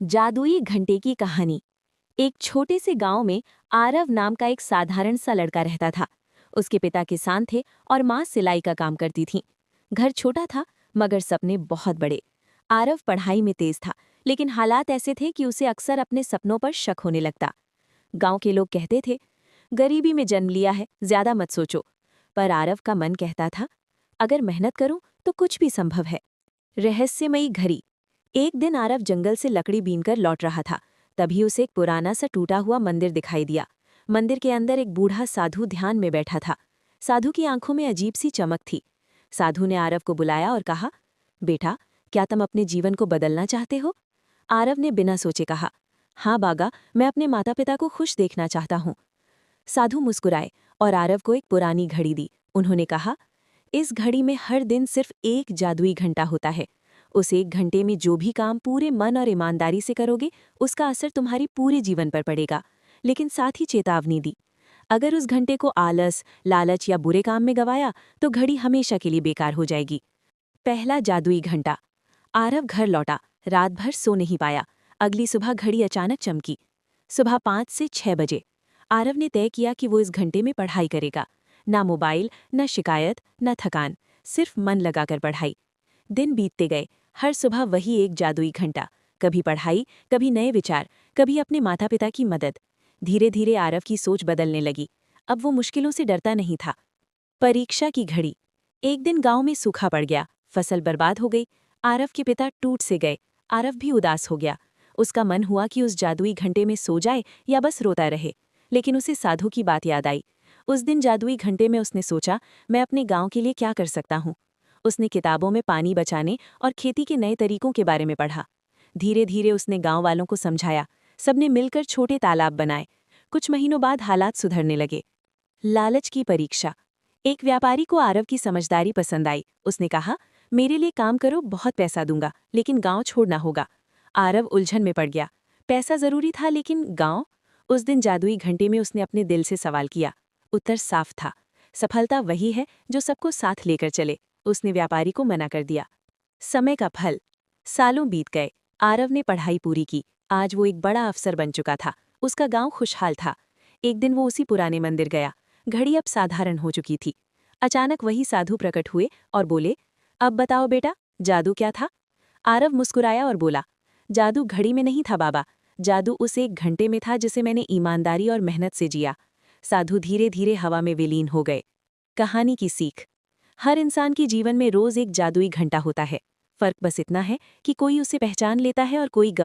जादुई घंटे की कहानी। एक छोटे से गांव में आरव नाम का एक साधारण सा लड़का रहता था। उसके पिता किसान थे और माँ सिलाई का काम करती थीं। घर छोटा था मगर सपने बहुत बड़े। आरव पढ़ाई में तेज था, लेकिन हालात ऐसे थे कि उसे अक्सर अपने सपनों पर शक होने लगता। गांव के लोग कहते थे, गरीबी में जन्म लिया है, ज्यादा मत सोचो। पर आरव का मन कहता था, अगर मेहनत करूं तो कुछ भी संभव है। रहस्यमयी घड़ी। एक दिन आरव जंगल से लकड़ी बीनकर लौट रहा था। तभी उसे एक पुराना सा टूटा हुआ मंदिर दिखाई दिया। मंदिर के अंदर एक बूढ़ा साधु ध्यान में बैठा था। साधु की आंखों में अजीब सी चमक थी। साधु ने आरव को बुलाया और कहा, बेटा, क्या तुम अपने जीवन को बदलना चाहते हो? आरव ने बिना सोचे कहा, हाँ बागा, मैं अपने माता पिता को खुश देखना चाहता हूँ। साधु मुस्कुराए और आरव को एक पुरानी घड़ी दी। उन्होंने कहा, इस घड़ी में हर दिन सिर्फ एक जादुई घंटा होता है। उस एक घंटे में जो भी काम पूरे मन और ईमानदारी से करोगे, उसका असर तुम्हारे पूरे जीवन पर पड़ेगा। लेकिन साथ ही चेतावनी दी, अगर उस घंटे को आलस, लालच या बुरे काम में गवाया तो घड़ी हमेशा के लिए बेकार हो जाएगी। पहला जादुई घंटा। आरव घर लौटा, रात भर सो नहीं पाया। अगली सुबह घड़ी अचानक चमकी। सुबह 5 से 6 बजे। आरव ने तय किया कि वो इस घंटे में पढ़ाई करेगा। ना मोबाइल, न शिकायत, न थकान, सिर्फ मन लगाकर पढ़ाई। दिन बीतते गए, हर सुबह वही एक जादुई घंटा। कभी पढ़ाई, कभी नए विचार, कभी अपने माता पिता की मदद। धीरे धीरे आरव की सोच बदलने लगी। अब वो मुश्किलों से डरता नहीं था। परीक्षा की घड़ी। एक दिन गांव में सूखा पड़ गया, फसल बर्बाद हो गई। आरव के पिता टूट से गए। आरव भी उदास हो गया। उसका मन हुआ कि उस जादुई घंटे में सो जाए या बस रोता रहे। लेकिन उसे साधु की बात याद आई। उस दिन जादुई घंटे में उसने सोचा, मैं अपने गांव के लिए क्या कर सकता हूँ। उसने किताबों में पानी बचाने और खेती के नए तरीकों के बारे में पढ़ा। धीरे धीरे उसने गांव वालों को समझाया। सबने मिलकर छोटे तालाब बनाए। कुछ महीनों बाद हालात सुधरने लगे। लालच की परीक्षा। एक व्यापारी को आरव की समझदारी पसंद आई। उसने कहा, मेरे लिए काम करो, बहुत पैसा दूंगा, लेकिन गांव छोड़ना होगा। आरव उलझन में पड़ गया। पैसा जरूरी था, लेकिन गांव? उस दिन जादुई घंटे में उसने अपने दिल से सवाल किया। उत्तर साफ था, सफलता वही है जो सबको साथ लेकर चले। उसने व्यापारी को मना कर दिया। समय का फल। सालों बीत गए। आरव ने पढ़ाई पूरी की। आज वो एक बड़ा अफसर बन चुका था। उसका गांव खुशहाल था। एक दिन वो उसी पुराने मंदिर गया। घड़ी अब साधारण हो चुकी थी। अचानक वही साधु प्रकट हुए और बोले, अब बताओ बेटा, जादू क्या था? आरव मुस्कुराया और बोला, जादू घड़ी में नहीं था बाबा, जादू उस एक घंटे में था जिसे मैंने ईमानदारी और मेहनत से जिया। साधु धीरे धीरे हवा में विलीन हो गए। कहानी की सीख। हर इंसान के जीवन में रोज एक जादुई घंटा होता है। फर्क बस इतना है कि कोई उसे पहचान लेता है और कोई